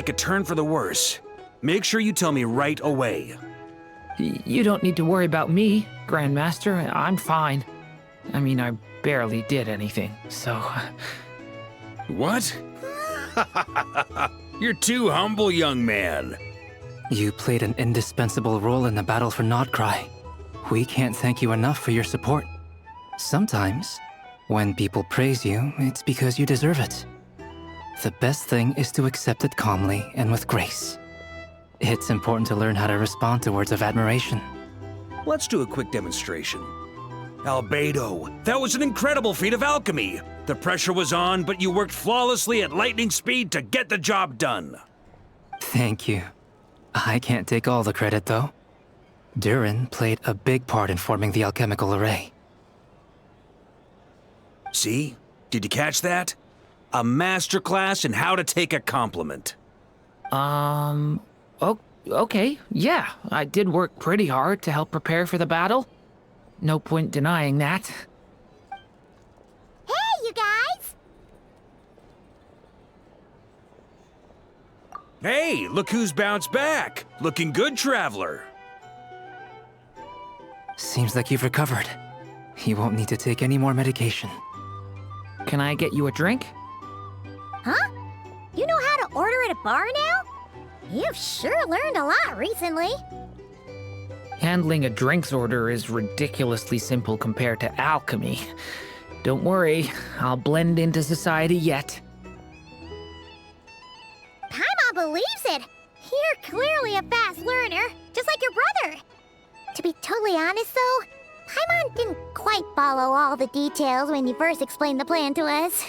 take a turn for the worse. Make sure you tell me right away. You don't need to worry about me, Grandmaster. I'm fine. I mean, I barely did anything, so... What? You're too humble, young man. You played an indispensable role in the battle for Nodcry. We can't thank you enough for your support. Sometimes, when people praise you, it's because you deserve it. The best thing is to accept it calmly and with grace. It's important to learn how to respond to words of admiration. Let's do a quick demonstration. Albedo, that was an incredible feat of alchemy. The pressure was on, but you worked flawlessly at lightning speed to get the job done. Thank you. I can't take all the credit, though. Durin played a big part in forming the alchemical array. See? Did you catch that? A masterclass in how to take a compliment. Okay, yeah. I did work pretty hard to help prepare for the battle. No point denying that. Hey, you guys! Hey, look who's bounced back. Looking good, Traveler. Seems like you've recovered. You won't need to take any more medication. Can I get you a drink? Huh? You know how to order at a bar now? You've sure learned a lot recently. Handling a drinks order is ridiculously simple compared to alchemy. Don't worry, I'll blend into society yet. Paimon believes it. You're clearly a fast learner, just like your brother. To be totally honest, though, Paimon didn't quite follow all the details when you first explained the plan to us.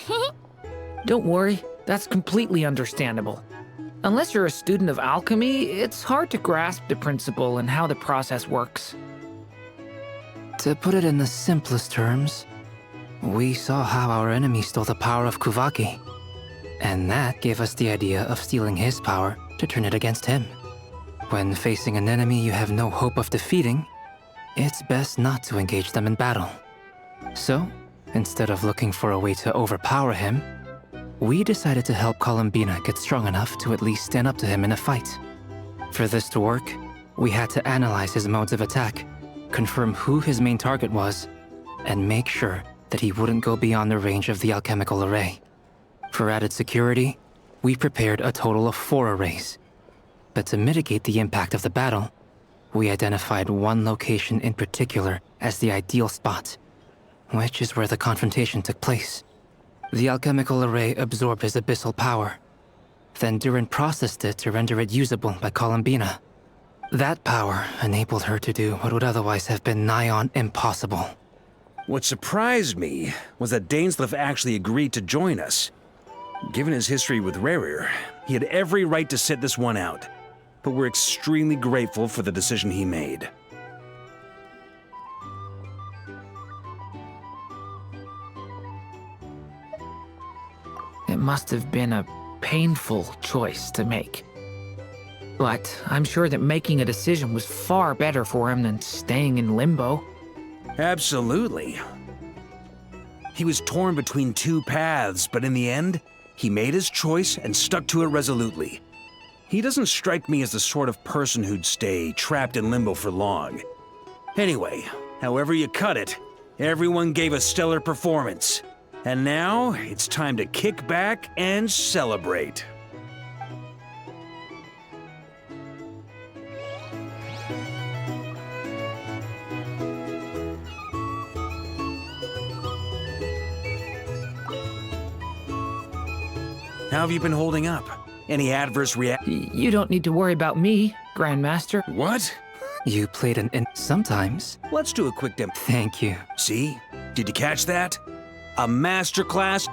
Don't worry, that's completely understandable. Unless you're a student of alchemy, it's hard to grasp the principle and how the process works. To put it in the simplest terms, we saw how our enemy stole the power of Kuvaki. And that gave us the idea of stealing his power to turn it against him. When facing an enemy you have no hope of defeating, it's best not to engage them in battle. So, instead of looking for a way to overpower him, we decided to help Columbina get strong enough to at least stand up to him in a fight. For this to work, we had to analyze his modes of attack, confirm who his main target was, and make sure that he wouldn't go beyond the range of the alchemical array. For added security, we prepared a total of 4 arrays. But to mitigate the impact of the battle, we identified one location in particular as the ideal spot, which is where the confrontation took place. The alchemical array absorbed his abyssal power. Then Durin processed it to render it usable by Columbina. That power enabled her to do what would otherwise have been nigh on impossible. What surprised me was that Dainsleif actually agreed to join us. Given his history with Rerir, he had every right to sit this one out. But we're extremely grateful for the decision he made. It must have been a painful choice to make. But I'm sure that making a decision was far better for him than staying in limbo. Absolutely. He was torn between 2 paths, but in the end, he made his choice and stuck to it resolutely. He doesn't strike me as the sort of person who'd stay trapped in limbo for long. Anyway, however you cut it, everyone gave a stellar performance. And now, it's time to kick back and celebrate. How have you been holding up? Any adverse You don't need to worry about me, Grandmaster. What? You played sometimes. Let's do a quick demo. Thank you. See? Did you catch that? A masterclass?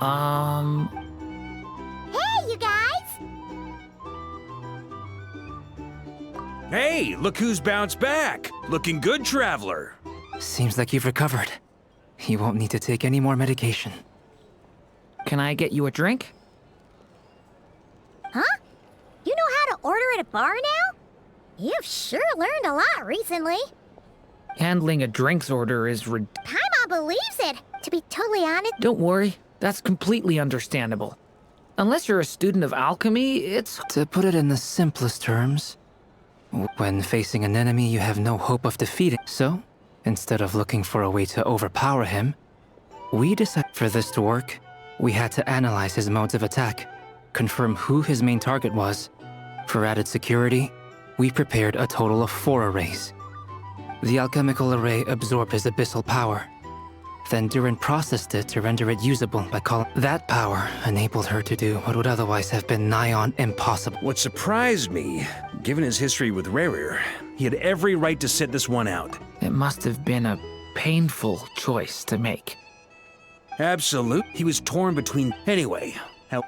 Hey, you guys! Hey, look who's bounced back. Looking good, Traveler. Seems like you've recovered. You won't need to take any more medication. Can I get you a drink? Huh? You know how to order at a bar now? You've sure learned a lot recently. Handling a drinks order is Paimon believes it. To be totally honest... Don't worry, that's completely understandable. Unless you're a student of alchemy, it's... To put it in the simplest terms, when facing an enemy you have no hope of defeating. So, instead of looking for a way to overpower him, we decided for this to work, we had to analyze his modes of attack, confirm who his main target was. For added security, we prepared a total of 4 arrays. The alchemical array absorbed his abyssal power. Then Durin processed it to render it usable by calling... That power enabled her to do what would otherwise have been nigh on impossible. What surprised me, given his history with Rerir, he had every right to sit this one out. It must have been a painful choice to make. Absolute. He was torn between... Anyway, how...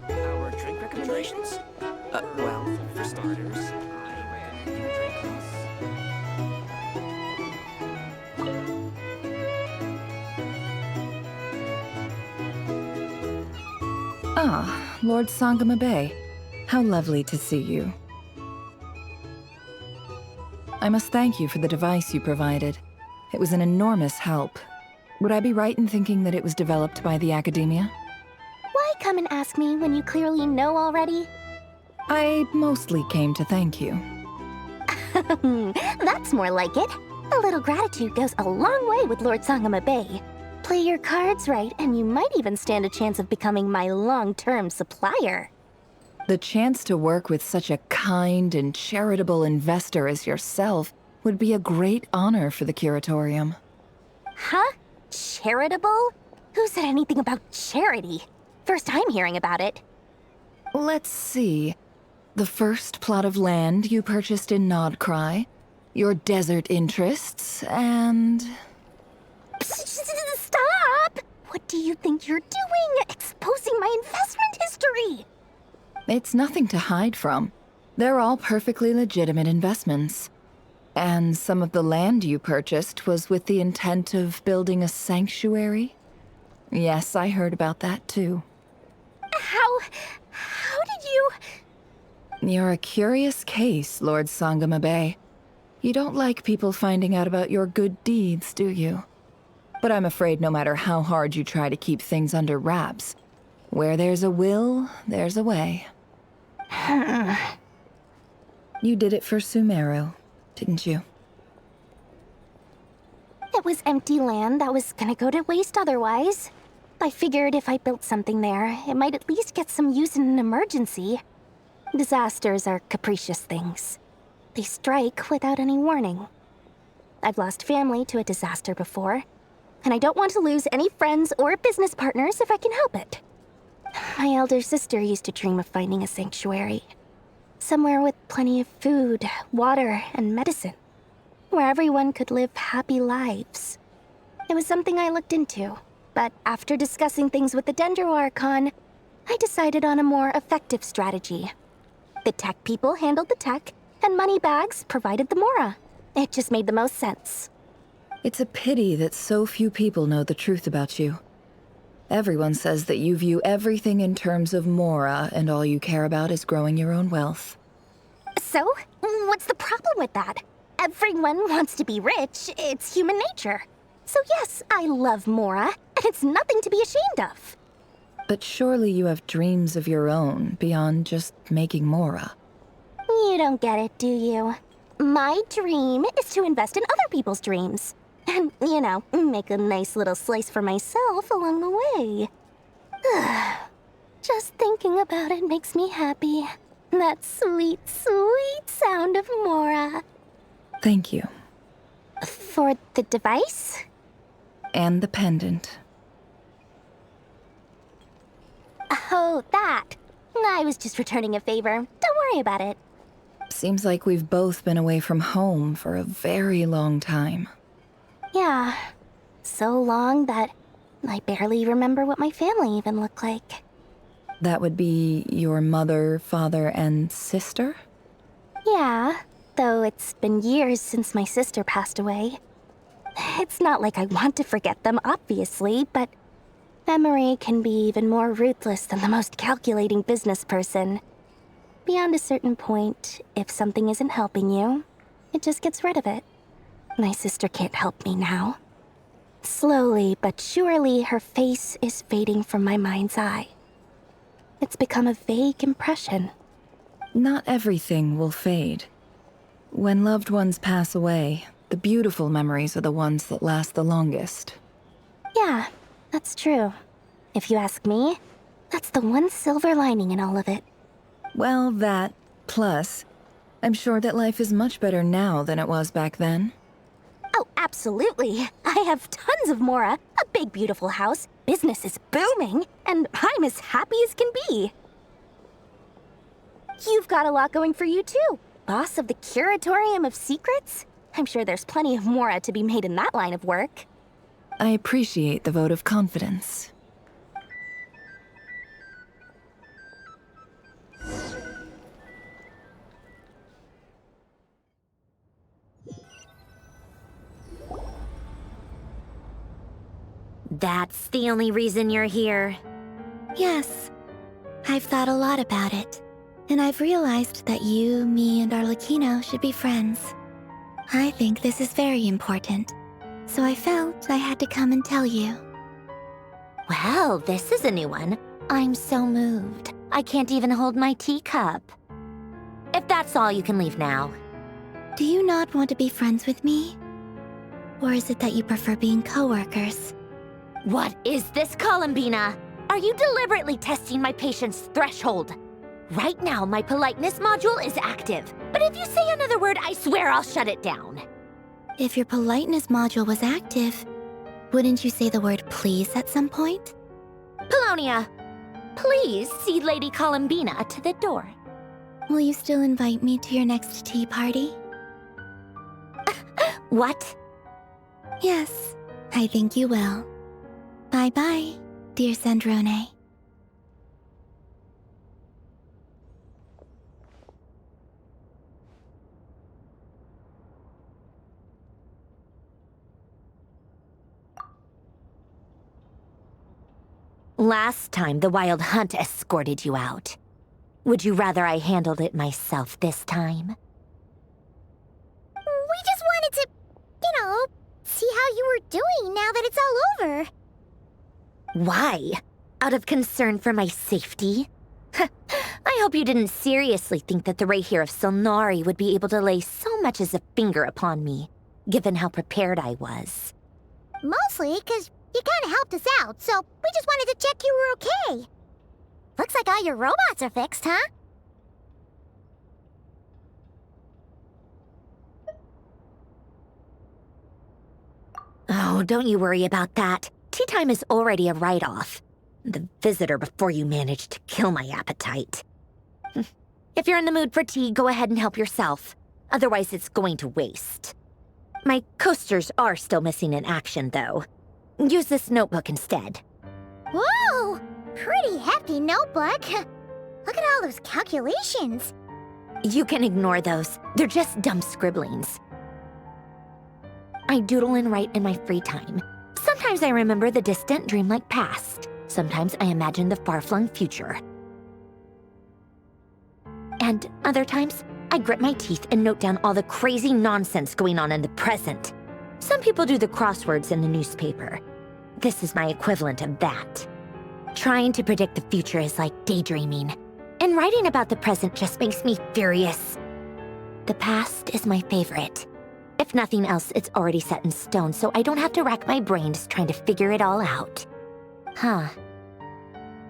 Our drink recommendations? Well, for starters, I recommend you drink this. Ah, Lord Sangama Bay. How lovely to see you. I must thank you for the device you provided. It was an enormous help. Would I be right in thinking that it was developed by the Academia? Why come and ask me when you clearly know already? I mostly came to thank you. That's more like it. A little gratitude goes a long way with Lord Sangama Bay. Play your cards right, and you might even stand a chance of becoming my long-term supplier. The chance to work with such a kind and charitable investor as yourself would be a great honor for the Curatorium. Huh? Charitable? Who said anything about charity? First I'm hearing about it. Let's see. The first plot of land you purchased in Nodcry, your desert interests, and... Stop! What do you think you're doing? Exposing my investment history! It's nothing to hide from. They're all perfectly legitimate investments. And some of the land you purchased was with the intent of building a sanctuary? Yes, I heard about that too. How did you... You're a curious case, Lord Sangama Bay. You don't like people finding out about your good deeds, do you? But I'm afraid no matter how hard you try to keep things under wraps, where there's a will, there's a way. You did it for Sumeru, didn't you? It was empty land that was gonna go to waste otherwise. I figured if I built something there, it might at least get some use in an emergency. Disasters are capricious things. They strike without any warning. I've lost family to a disaster before, and I don't want to lose any friends or business partners if I can help it. My elder sister used to dream of finding a sanctuary. Somewhere with plenty of food, water, and medicine. Where everyone could live happy lives. It was something I looked into, but after discussing things with the Dendro Archon, I decided on a more effective strategy. The tech people handled the tech, and Moneybags provided the Mora. It just made the most sense. It's a pity that so few people know the truth about you. Everyone says that you view everything in terms of Mora, and all you care about is growing your own wealth. So, what's the problem with that? Everyone wants to be rich. It's human nature. So yes, I love Mora, and it's nothing to be ashamed of. But surely you have dreams of your own beyond just making Mora. You don't get it, do you? My dream is to invest in other people's dreams. And, you know, make a nice little slice for myself along the way. Just thinking about it makes me happy. That sweet, sweet sound of Mora. Thank you. For the device? And the pendant. Oh, that. I was just returning a favor. Don't worry about it. Seems like we've both been away from home for a very long time. Yeah. So long that I barely remember what my family even looked like. That would be your mother, father, and sister? Yeah, though it's been years since my sister passed away. It's not like I want to forget them, obviously, but memory can be even more ruthless than the most calculating business person. Beyond a certain point, if something isn't helping you, it just gets rid of it. My sister can't help me now. Slowly but surely, her face is fading from my mind's eye. It's become a vague impression. Not everything will fade. When loved ones pass away, the beautiful memories are the ones that last the longest. Yeah, that's true. If you ask me, that's the one silver lining in all of it. Well, that, plus, I'm sure that life is much better now than it was back then. Oh, absolutely. I have tons of Mora, a big beautiful house, business is booming, and I'm as happy as can be. You've got a lot going for you too. Boss of the Curatorium of Secrets? I'm sure there's plenty of Mora to be made in that line of work. I appreciate the vote of confidence. That's the only reason you're here. Yes. I've thought a lot about it. And I've realized that you, me, and Arlecchino should be friends. I think this is very important. So I felt I had to come and tell you. Well, this is a new one. I'm so moved. I can't even hold my teacup. If that's all, you can leave now. Do you not want to be friends with me? Or is it that you prefer being coworkers? What is this, Columbina? Are you deliberately testing my patience threshold? Right now, my politeness module is active. But if you say another word, I swear I'll shut it down. If your politeness module was active, wouldn't you say the word please at some point? Polonia, please see Lady Columbina to the door. Will you still invite me to your next tea party? What? Yes, I think you will. Bye-bye, dear Sandrone. Last time, the Wild Hunt escorted you out. Would you rather I handled it myself this time? We just wanted to, see how you were doing now that it's all over. Why? Out of concern for my safety? I hope you didn't seriously think that the Rayhir of Silnari would be able to lay so much as a finger upon me, given how prepared I was. Mostly because you kind of helped us out, so we just wanted to check you were okay. Looks like all your robots are fixed, huh? Oh, don't you worry about that. Tea time is already a write-off. The visitor before you managed to kill my appetite. If you're in the mood for tea, go ahead and help yourself. Otherwise, it's going to waste. My coasters are still missing in action, though. Use this notebook instead. Whoa! Pretty hefty notebook. Look at all those calculations. You can ignore those. They're just dumb scribblings. I doodle and write in my free time. Sometimes I remember the distant dreamlike past. Sometimes I imagine the far-flung future. And other times, I grit my teeth and note down all the crazy nonsense going on in the present. Some people do the crosswords in the newspaper. This is my equivalent of that. Trying to predict the future is like daydreaming, and writing about the present just makes me furious. The past is my favorite. If nothing else, it's already set in stone, so I don't have to rack my brains trying to figure it all out. Huh.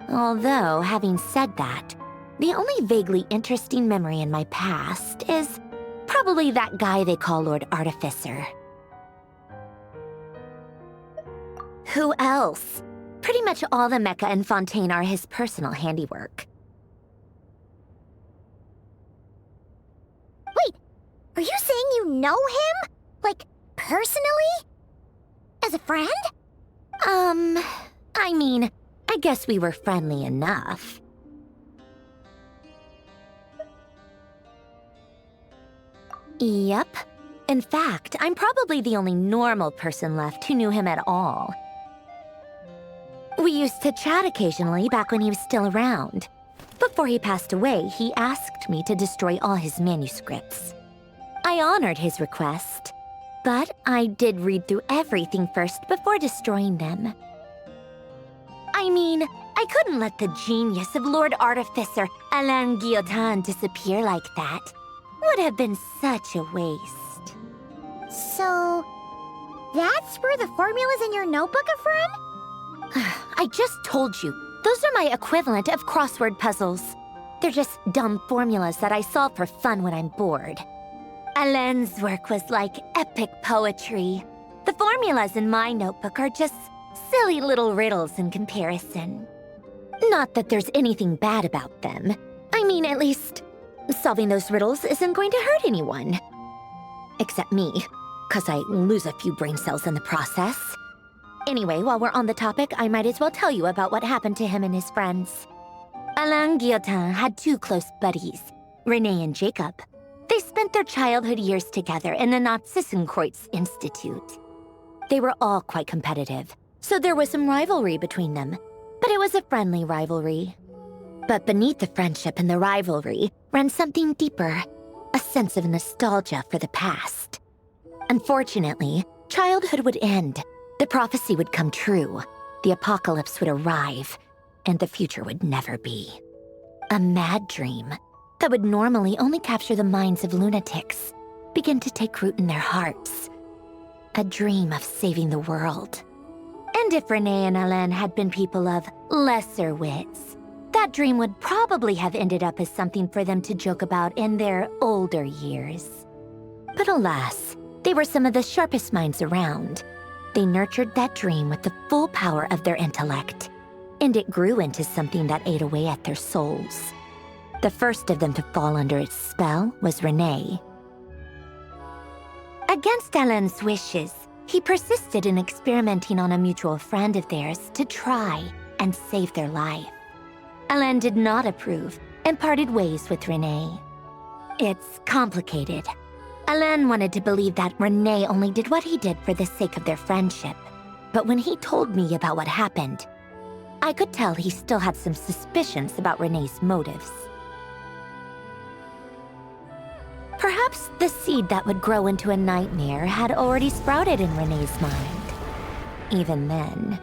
Although, having said that, the only vaguely interesting memory in my past is probably that guy they call Lord Artificer. Who else? Pretty much all the mecha and Fontaine are his personal handiwork. Wait, are you saying you know him? Like, personally? As a friend? I mean, I guess we were friendly enough. Yep. In fact, I'm probably the only normal person left who knew him at all. We used to chat occasionally back when he was still around. Before he passed away, he asked me to destroy all his manuscripts. I honored his request. But I did read through everything first before destroying them. I mean, I couldn't let the genius of Lord Artificer Alain Guillotin disappear like that. Would have been such a waste. So, that's where the formulas in your notebook are from? I just told you, those are my equivalent of crossword puzzles. They're just dumb formulas that I solve for fun when I'm bored. Alain's work was like epic poetry. The formulas in my notebook are just silly little riddles in comparison. Not that there's anything bad about them. I mean, at least, solving those riddles isn't going to hurt anyone. Except me, 'cause I lose a few brain cells in the process. Anyway, while we're on the topic, I might as well tell you about what happened to him and his friends. Alain Guillotin had two close buddies, Renee and Jacob. They spent their childhood years together in the Narzissenkreuz Institute. They were all quite competitive, so there was some rivalry between them, but it was a friendly rivalry. But beneath the friendship and the rivalry ran something deeper, a sense of nostalgia for the past. Unfortunately, childhood would end, the prophecy would come true, the apocalypse would arrive, and the future would never be. A mad dream that would normally only capture the minds of lunatics began to take root in their hearts. A dream of saving the world. And if Renee and Alain had been people of lesser wits, that dream would probably have ended up as something for them to joke about in their older years. But alas, they were some of the sharpest minds around. They nurtured that dream with the full power of their intellect, and it grew into something that ate away at their souls. The first of them to fall under its spell was Renee. Against Alain's wishes, he persisted in experimenting on a mutual friend of theirs to try and save their life. Alain did not approve and parted ways with Renee. It's complicated. Alain wanted to believe that Renee only did what he did for the sake of their friendship. But when he told me about what happened, I could tell he still had some suspicions about Renee's motives. Perhaps the seed that would grow into a nightmare had already sprouted in Renee's mind. Even then.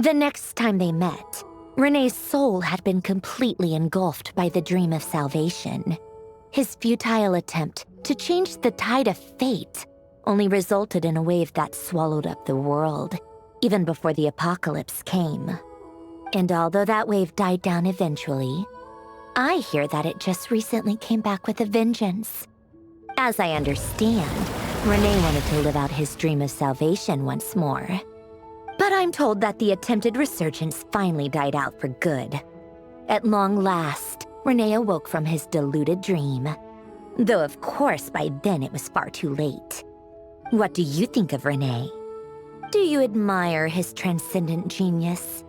The next time they met, Renee's soul had been completely engulfed by the dream of salvation. His futile attempt to change the tide of fate only resulted in a wave that swallowed up the world, even before the apocalypse came. And although that wave died down eventually, I hear that it just recently came back with a vengeance. As I understand, Renee wanted to live out his dream of salvation once more. But I'm told that the attempted resurgence finally died out for good. At long last, Renee awoke from his deluded dream. Though of course by then it was far too late. What do you think of Renee? Do you admire his transcendent genius?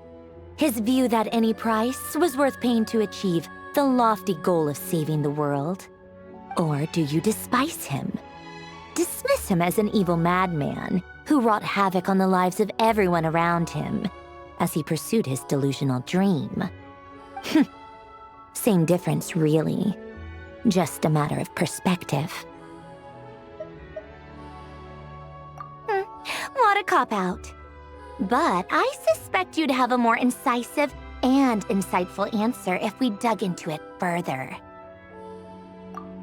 His view that any price was worth paying to achieve the lofty goal of saving the world? Or do you despise him? Dismiss him as an evil madman who wrought havoc on the lives of everyone around him as he pursued his delusional dream. Same difference, really. Just a matter of perspective. What a cop-out. But I suspect you'd have a more incisive and insightful answer if we dug into it further.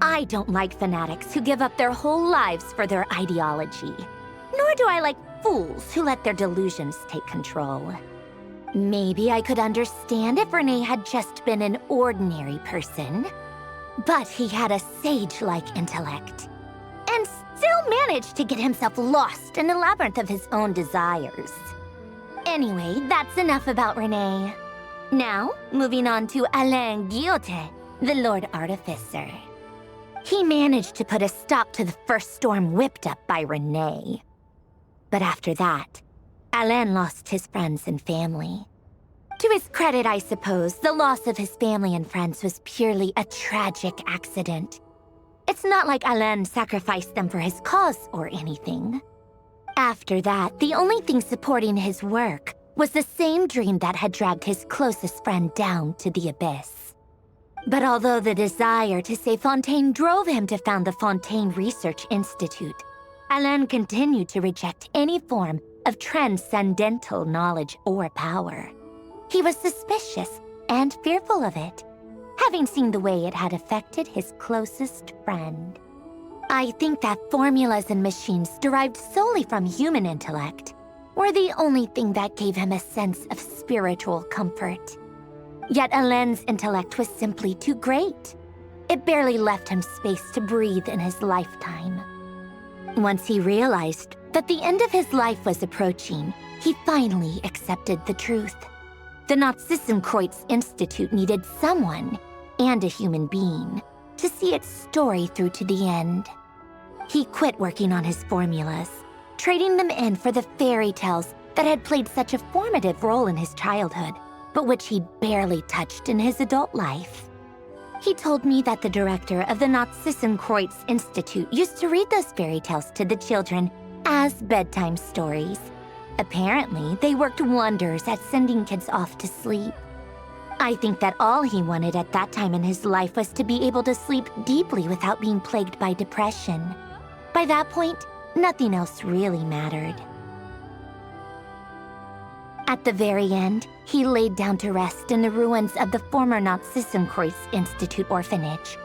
I don't like fanatics who give up their whole lives for their ideology. Nor do I like fools who let their delusions take control. Maybe I could understand if Renee had just been an ordinary person. But he had a sage-like intellect. And still managed to get himself lost in the labyrinth of his own desires. Anyway, that's enough about Renee. Now, moving on to Alain Guillotin, the Lord Artificer. He managed to put a stop to the first storm whipped up by Renee. But after that, Alain lost his friends and family. To his credit, I suppose, the loss of his family and friends was purely a tragic accident. It's not like Alain sacrificed them for his cause or anything. After that, the only thing supporting his work was the same dream that had dragged his closest friend down to the abyss. But although the desire to save Fontaine drove him to found the Fontaine Research Institute, Alain continued to reject any form of transcendental knowledge or power. He was suspicious and fearful of it, having seen the way it had affected his closest friend. I think that formulas and machines derived solely from human intellect were the only thing that gave him a sense of spiritual comfort. Yet Alain's intellect was simply too great. It barely left him space to breathe in his lifetime. Once he realized that the end of his life was approaching, he finally accepted the truth. The Nazissenkreuz Institute needed someone, and a human being, to see its story through to the end. He quit working on his formulas, trading them in for the fairy tales that had played such a formative role in his childhood, but which he barely touched in his adult life. He told me that the director of the Nazissenkreuz Institute used to read those fairy tales to the children as bedtime stories. Apparently, they worked wonders at sending kids off to sleep. I think that all he wanted at that time in his life was to be able to sleep deeply without being plagued by depression. By that point, nothing else really mattered. At the very end, he laid down to rest in the ruins of the former Nazissenkreuz Institute orphanage,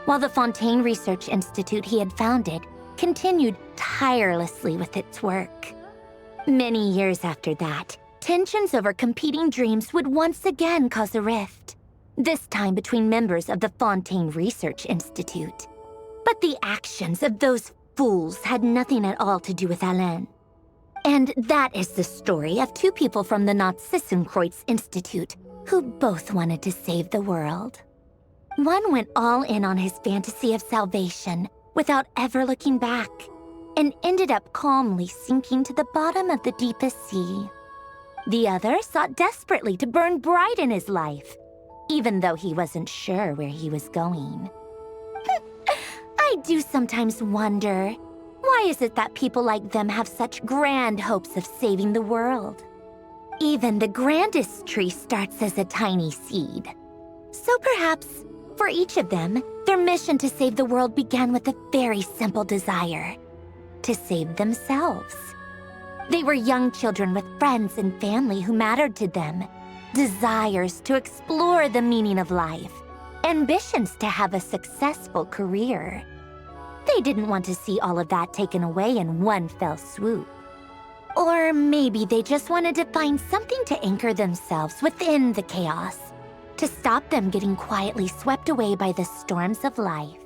while the Fontaine Research Institute he had founded continued tirelessly with its work. Many years after that, tensions over competing dreams would once again cause a rift, this time between members of the Fontaine Research Institute. But the actions of those fools had nothing at all to do with Alain. And that is the story of two people from the Nazissenkreuz Institute who both wanted to save the world. One went all in on his fantasy of salvation without ever looking back, and ended up calmly sinking to the bottom of the deepest sea. The other sought desperately to burn bright in his life, even though he wasn't sure where he was going. I do sometimes wonder, why is it that people like them have such grand hopes of saving the world? Even the grandest tree starts as a tiny seed. So perhaps, for each of them, their mission to save the world began with a very simple desire: to save themselves. They were young children with friends and family who mattered to them, desires to explore the meaning of life, ambitions to have a successful career. They didn't want to see all of that taken away in one fell swoop. Or maybe they just wanted to find something to anchor themselves within the chaos, to stop them getting quietly swept away by the storms of life.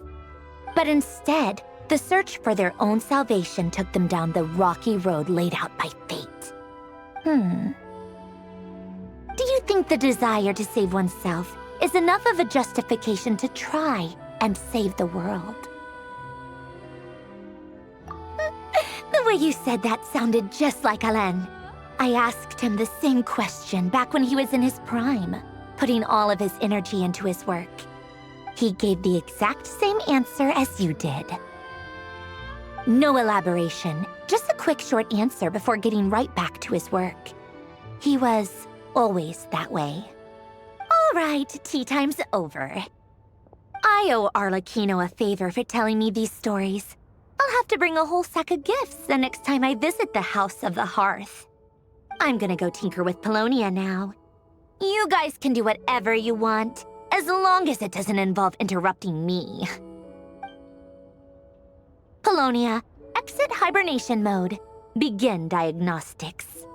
But instead, the search for their own salvation took them down the rocky road laid out by fate. Do you think the desire to save oneself is enough of a justification to try and save the world? The way you said that sounded just like Alain. I asked him the same question back when he was in his prime, putting all of his energy into his work. He gave the exact same answer as you did. No elaboration, just a quick short answer before getting right back to his work. He was always that way. All right, tea time's over. I owe Arlecchino a favor for telling me these stories. I'll have to bring a whole sack of gifts the next time I visit the House of the Hearth. I'm gonna go tinker with Polonia now. You guys can do whatever you want, as long as it doesn't involve interrupting me. Polonia, exit hibernation mode. Begin diagnostics.